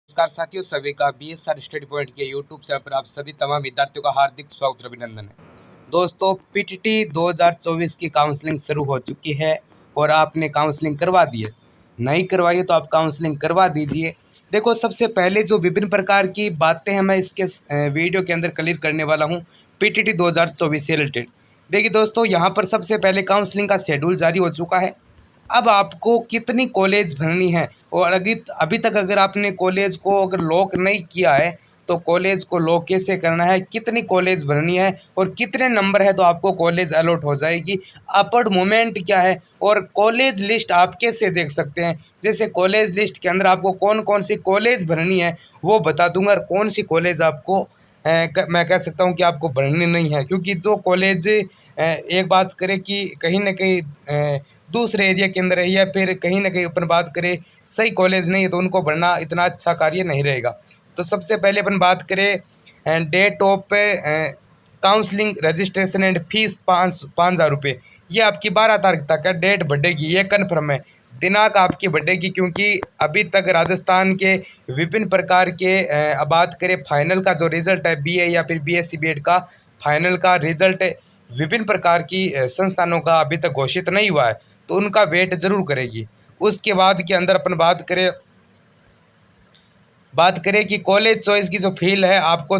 नमस्कार साथियों, सभी का बीएसआर स्टडी पॉइंट के यूट्यूब चैनल पर आप सभी तमाम विद्यार्थियों का हार्दिक स्वागत और अभिनंदन है। दोस्तों, पीटीटी 2024 की काउंसलिंग शुरू हो चुकी है और आपने काउंसलिंग करवा दी है। नहीं करवाई है तो आप काउंसलिंग करवा दीजिए। देखो, सबसे पहले जो विभिन्न प्रकार की बातें हैं मैं इसके वीडियो के अंदर क्लियर करने वाला हूँ पीटीटी 2024 से रिलेटेड। देखिए दोस्तों, यहाँ पर सबसे पहले काउंसलिंग का शेड्यूल जारी हो चुका है। अब आपको कितनी कॉलेज भरनी है और अभी तक अगर आपने कॉलेज को अगर लॉक नहीं किया है तो कॉलेज को लॉक कैसे करना है, कितनी कॉलेज भरनी है और कितने नंबर है तो आपको कॉलेज अलॉट हो जाएगी, अपवर्ड मूवमेंट क्या है और कॉलेज लिस्ट आप कैसे देख सकते हैं। जैसे कॉलेज लिस्ट के अंदर आपको कौन कौन सी कॉलेज भरनी है वो बता दूंगा और कौन सी कॉलेज आपको मैं कह सकता हूँ कि आपको भरनी नहीं है। क्योंकि जो कॉलेज एक बात करें कि कहीं ना कहीं दूसरे एरिया के अंदर है या फिर कहीं ना कहीं अपन बात करें सही कॉलेज नहीं है तो उनको भरना इतना अच्छा कार्य नहीं रहेगा। तो सबसे पहले अपन बात करें date of counselling registration and fees 5,000 रुपये। ये आपकी 12 तारीख तक है डेट बढ़ेगी, ये कन्फर्म है। दिनांक आपकी बढ़ेगी क्योंकि अभी तक राजस्थान के विभिन्न प्रकार के अब बात करें फाइनल का जो रिजल्ट है बीए या फिर बीएससी बीएड का फाइनल का रिजल्ट विभिन्न प्रकार की संस्थानों का अभी तक घोषित नहीं हुआ है तो उनका वेट जरूर करेगी। उसके बाद के अंदर अपन बात करें कि कॉलेज चॉइस की जो फील है आपको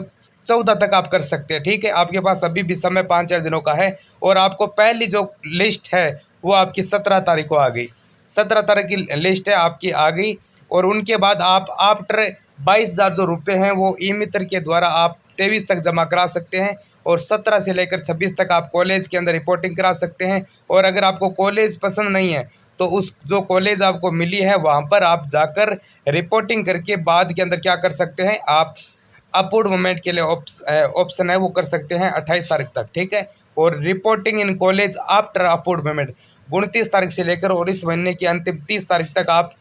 14 तक आप कर सकते हैं। ठीक है, आपके पास अभी भी समय 5-4 दिनों का है और आपको पहली जो लिस्ट है वो आपकी 17 तारीख को आ गई। 17 तारीख की लिस्ट है आपकी आ गई और उनके बाद आप आफ्टर 22,000 जो रुपये हैं वो ई मित्र के द्वारा आप 23 तक जमा करा सकते हैं और 17 से लेकर 26 तक आप कॉलेज के अंदर रिपोर्टिंग करा सकते हैं। और अगर आपको कॉलेज पसंद नहीं है तो उस जो कॉलेज आपको मिली है वहाँ पर आप जाकर रिपोर्टिंग करके बाद के अंदर क्या कर सकते हैं, आप अपवर्ड मूवमेंट के लिए ऑप्शन है वो कर सकते हैं 28 तारीख तक। ठीक है, और reporting in college after upward movement 29 तारीख से लेकर और इस महीने की अंतिम 30 तारीख तक आप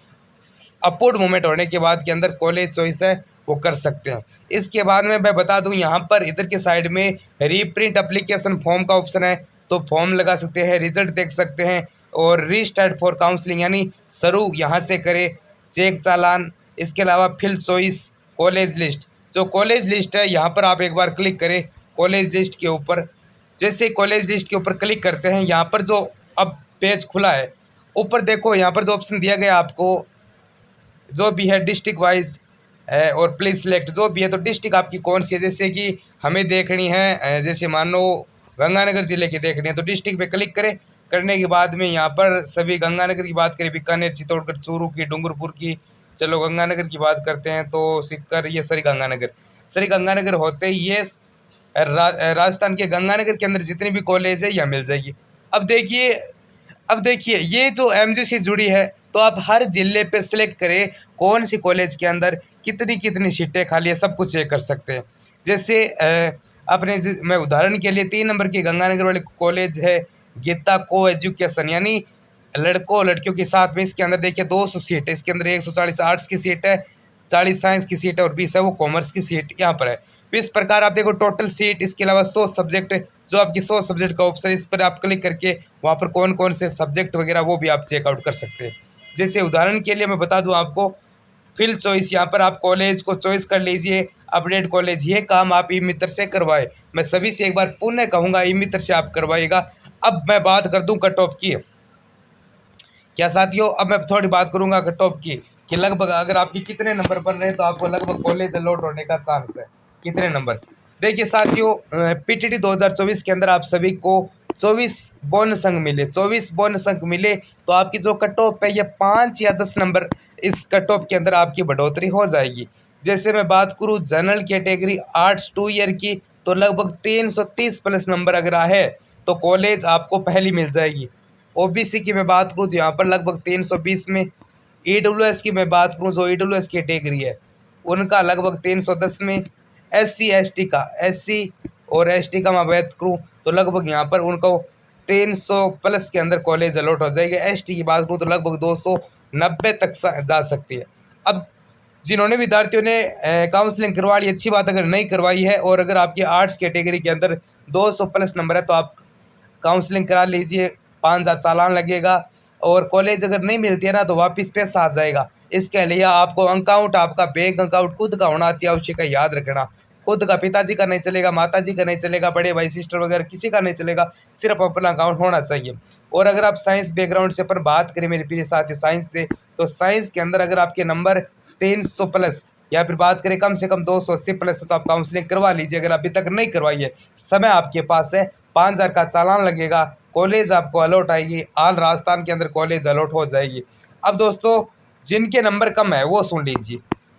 अपवर्ड मूवमेंट होने के बाद के अंदर कॉलेज चॉइस है वो कर सकते हैं। इसके बाद में मैं बता दूं यहाँ पर इधर के साइड में रीप्रिंट एप्लीकेशन फॉर्म का ऑप्शन है तो फॉर्म लगा सकते हैं, रिजल्ट देख सकते हैं और रीस्टार्ट फॉर काउंसलिंग यानी शुरू यहाँ से करें, चेक चालान। इसके अलावा फिल चॉइस कॉलेज लिस्ट, जो कॉलेज लिस्ट है यहाँ पर आप एक बार क्लिक करें कॉलेज लिस्ट के ऊपर। जैसे कॉलेज लिस्ट के ऊपर क्लिक करते हैं यहाँ पर जो अब पेज खुला है ऊपर देखो यहाँ पर जो ऑप्शन दिया गया आपको जो भी है डिस्ट्रिक्ट वाइज और प्लीज सेलेक्ट जो भी है तो डिस्ट्रिक्ट आपकी कौन सी है। जैसे कि हमें देखनी है जैसे मान लो गंगानगर ज़िले की देखनी है तो डिस्ट्रिक्ट पे क्लिक करें। करने के बाद में यहाँ पर सभी गंगानगर की बात करें, बीकानेर, चित्तौड़गढ़, चूरू की, डूंगरपुर की, चलो गंगानगर की बात करते हैं तो सिक्कर ये सरी गंगानगर होते ही ये राजस्थान के गंगानगर के अंदर जितनी भी कॉलेज है यह मिल जाएगी। अब देखिए ये जो एमजीसी जुड़ी है तो आप हर जिले पे सिलेक्ट करें कौन सी कॉलेज के अंदर कितनी कितनी सीटें खाली है सब कुछ चेक कर सकते हैं। जैसे मैं उदाहरण के लिए 3 नंबर की गंगानगर वाली कॉलेज है गीता को एजुकेशन यानी लड़कों लड़कियों के साथ में। इसके अंदर देखिए 200 सीट है, इसके अंदर 140 आर्ट्स की सीट है, 40 साइंस की सीट है और 20 है वो कॉमर्स की सीट यहाँ पर है। तो इस प्रकार आप देखो टोटल सीट, इसके अलावा 100 सब्जेक्ट जो आपकी 100 सब्जेक्ट का ऑप्शन इस पर आप क्लिक करके वहाँ पर कौन कौन से सब्जेक्ट वगैरह वो भी आप चेकआउट कर सकते हैं। जैसे उदाहरण के लिए मैं बता दूं आपको फिल चॉइस, यहाँ पर आप कॉलेज को चॉइस कर लीजिए अपडेट कॉलेज। ये काम आप ई मित्र से करवाए, मैं सभी से एक बार पुनः कहूँगा ई मित्र से आप करवाइएगा। अब मैं बात कर दूँ कट ऑफ की, क्या साथियों, अब मैं थोड़ी बात करूँगा कट ऑफ की कि लगभग अगर आपकी कितने नंबर बन रहे हैं तो आपको लगभग कॉलेज अलॉट होने का चांस है कितने नंबर। देखिए साथियों, पीटीटी 2024 के अंदर आप सभी को 24 बोनस अंक मिले, 24 बोनस अंक मिले तो आपकी जो कट ऑफ है ये 5 या 10 नंबर इस कट ऑफ के अंदर आपकी बढ़ोतरी हो जाएगी। जैसे मैं बात करूँ जनरल कैटेगरी आर्ट्स 2 ईयर की तो लगभग 330 प्लस नंबर अगर है तो कॉलेज आपको पहली मिल जाएगी। ओबीसी की मैं बात करूँ तो यहाँ पर लगभग 320 में, ईडब्ल्यूएस की मैं बात करूँ जो ईडब्ल्यूएस कैटेगरी है उनका लगभग 310 में, एससी और एसटी का मैं बात करूँ तो लगभग यहाँ पर उनको 300 प्लस के अंदर कॉलेज अलॉट हो जाएगा। एसटी की बात करूँ तो लगभग 290 तक जा सकती है। अब जिन्होंने विद्यार्थियों ने काउंसलिंग करवा ली अच्छी बात, अगर नहीं करवाई है और अगर आपकी आर्ट्स कैटेगरी के अंदर 200 प्लस नंबर है तो आप काउंसलिंग करा लीजिए, 5,000 चालान लगेगा और कॉलेज अगर नहीं मिलती है ना तो वापस पैसा आ जाएगा। इसके लिए आपको अकाउंट, आपका बैंक अकाउंट खुद का होना अति आवश्यक है, याद रखना। खुद का, पिताजी का नहीं चलेगा, माताजी का नहीं चलेगा, बड़े भाई सिस्टर वगैरह किसी का नहीं चलेगा, सिर्फ अपना अकाउंट होना चाहिए। और अगर आप साइंस बैकग्राउंड से अपन बात करें मेरे प्रिय साथियों साइंस से, तो साइंस के अंदर अगर आपके नंबर 300 प्लस या फिर बात करें कम से कम 280 प्लस तो आप काउंसलिंग करवा लीजिए। अगर अभी तक नहीं करवाई है, समय आपके पास है। 5,000 का चालान लगेगा, कॉलेज आपको अलॉट आएगी, ऑल राजस्थान के अंदर कॉलेज अलॉट हो जाएगी। अब दोस्तों जिनके नंबर कम है वो सुन लीजिए,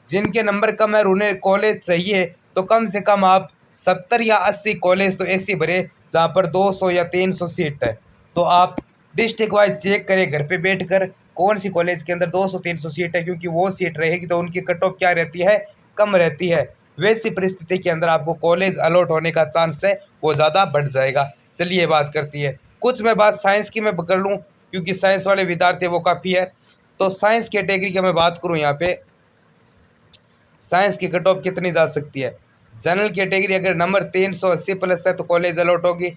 जिनके नंबर कम है और उन्हें कॉलेज चाहिए तो कम से कम आप 70 या 80 कॉलेज तो ऐसे भरे जहाँ पर 200 या 300 सीट है। तो आप डिस्ट्रिक्ट वाइज चेक करें घर पे बैठकर कौन सी कॉलेज के अंदर 200-300 सीट है, क्योंकि वो सीट रहेगी तो उनकी कट ऑफ क्या रहती है, कम रहती है। वैसी परिस्थिति के अंदर आपको कॉलेज अलॉट होने का चांस है वो ज़्यादा बढ़ जाएगा। चलिए बात करती है कुछ, मैं बात साइंस की मैं कर लूँ क्योंकि साइंस वाले विद्यार्थी वो काफ़ी है। तो साइंस कैटेगरी की मैं बात करूँ, यहाँ पे साइंस की कट ऑफ कितनी जा सकती है। जनरल कैटेगरी अगर नंबर 380 प्लस है तो कॉलेज अलॉट होगी।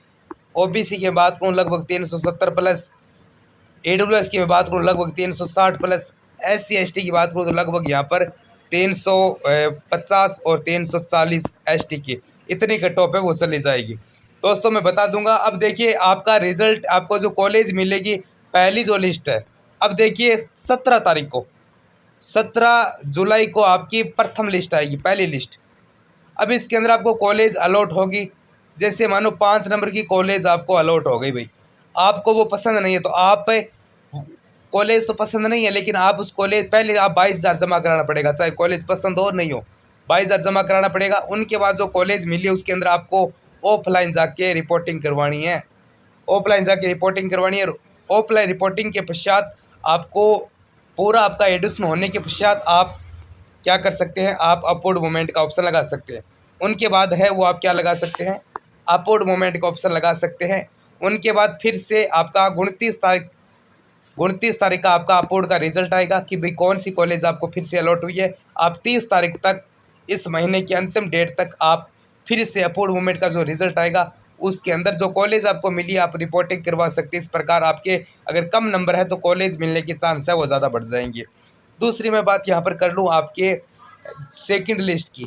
ओबीसी की बात करूँ लगभग 370 प्लस, AWS की बात करूँ लगभग 360 प्लस, SC/ST की बात करूँ तो लगभग यहाँ पर 350 और 340 ST की इतनी कट ऑफ है वो चली जाएगी। दोस्तों मैं बता दूंगा, अब देखिए आपका रिजल्ट, आपको जो कॉलेज मिलेगी पहली जो लिस्ट है, अब देखिए 17 तारीख को, 17 जुलाई को आपकी प्रथम लिस्ट आएगी, पहली लिस्ट। अब इसके अंदर आपको कॉलेज अलॉट होगी। जैसे मानो 5 नंबर की कॉलेज आपको अलॉट हो गई भाई, आपको वो पसंद नहीं है तो आप कॉलेज तो पसंद नहीं है लेकिन आप उस कॉलेज पहले आप 22,000 जमा कराना पड़ेगा, चाहे कॉलेज पसंद हो नहीं हो 22,000 जमा कराना पड़ेगा। उनके बाद जो कॉलेज मिली है उसके अंदर आपको ऑफलाइन जाके रिपोर्टिंग करवानी है, ऑफलाइन जाके रिपोर्टिंग करवानी है। ऑफलाइन रिपोर्टिंग के पश्चात आपको पूरा आपका एडमिशन होने के पश्चात आप क्या कर सकते हैं, आप अपवर्ड मूवमेंट का ऑप्शन लगा सकते हैं। उनके बाद है वो आप क्या लगा सकते हैं, अपवर्ड मूवमेंट का ऑप्शन लगा सकते हैं। उनके बाद फिर से आपका 29 तारीख का आपका अपवर्ड का रिजल्ट आएगा कि भाई कौन सी कॉलेज आपको फिर से अलॉट हुई है। आप 30 तारीख तक, इस महीने की अंतिम डेट तक आप फिर से अपवर्ड मूवमेंट का जो रिजल्ट आएगा उसके अंदर जो कॉलेज आपको मिली आप रिपोर्टिंग करवा सकते हैं। इस प्रकार आपके अगर कम नंबर है तो कॉलेज मिलने के चांस है वो ज़्यादा बढ़ जाएंगे। दूसरी मैं बात यहाँ पर कर लूँ आपके सेकंड लिस्ट की।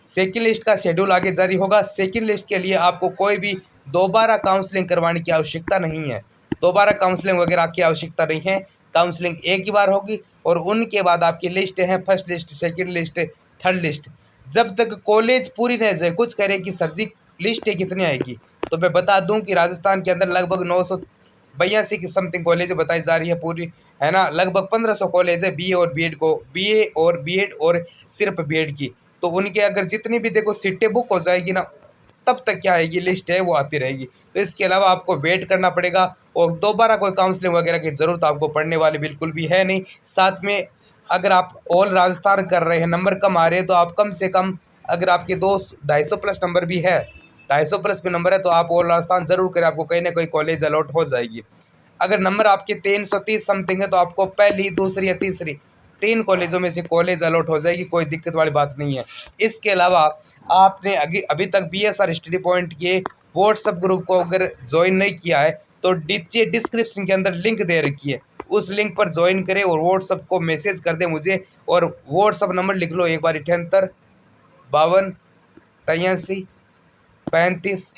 सेकंड लिस्ट का शेड्यूल आगे जारी होगा। सेकंड लिस्ट के लिए आपको कोई भी दोबारा काउंसलिंग करवाने की आवश्यकता नहीं है, दोबारा काउंसलिंग वगैरह की आवश्यकता नहीं है। काउंसलिंग एक ही बार होगी और उनके बाद आपकी लिस्ट है first list, second list, third list. जब तक कॉलेज पूरी नहीं जाए, कुछ कह रहे कि सर जी लिस्ट कितनी आएगी, तो मैं बता दूं कि राजस्थान के अंदर लगभग 982 की समथिंग कॉलेज बताई जा रही है पूरी, है ना। लगभग 1500 कॉलेज है BA और BEd और सिर्फ BEd की। तो उनके अगर जितनी भी देखो सीटें बुक हो जाएगी ना, तब तक क्या आएगी लिस्ट है वो आती रहेगी। तो इसके अलावा आपको वेट करना पड़ेगा और दोबारा कोई काउंसलिंग वगैरह की ज़रूरत आपको पड़ने वाली बिल्कुल भी है नहीं। साथ में अगर आप ऑल राजस्थान कर रहे हैं, नंबर कम आ रहे हैं, तो आप कम से कम अगर आपके 250 प्लस नंबर भी है, 250 प्लस भी नंबर है, तो आप ऑल राजस्थान ज़रूर करें, आपको कहीं ना कहीं कॉलेज अलॉट हो जाएगी। अगर नंबर आपके 330 समथिंग है तो आपको पहली, दूसरी या तीसरी 3 कॉलेजों में से कॉलेज अलॉट हो जाएगी, कोई दिक्कत वाली बात नहीं है। इसके अलावा आपने अभी तक BSR स्टडी पॉइंट के व्हाट्सएप ग्रुप को अगर ज्वाइन नहीं किया है तो नीचे डिस्क्रिप्शन के अंदर लिंक दे रखी है, उस लिंक पर ज्वाइन करें और व्हाट्सएप को मैसेज कर दें मुझे। और व्हाट्सएप नंबर लिख लो एक बार, 78 52 83 35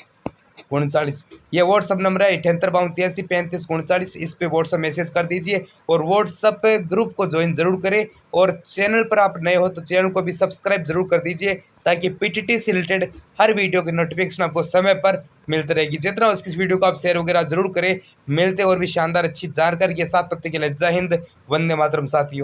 39। ये व्हाट्सअप नंबर है 78 52 83 35 39। इस पे व्हाट्सअप मैसेज कर दीजिए और व्हाट्सअप ग्रुप को ज्वाइन जरूर करें। और चैनल पर आप नए हो तो चैनल को भी सब्सक्राइब जरूर कर दीजिए ताकि PTT से रिलेटेड हर वीडियो की नोटिफिकेशन आपको समय पर मिलती रहेगी। जितना हो इस वीडियो को आप शेयर वगैरह जरूर करें। मिलते और भी शानदार अच्छी जानकारी के साथ, तब तक के लिए जय हिंद, वंदे मातरम साथियों।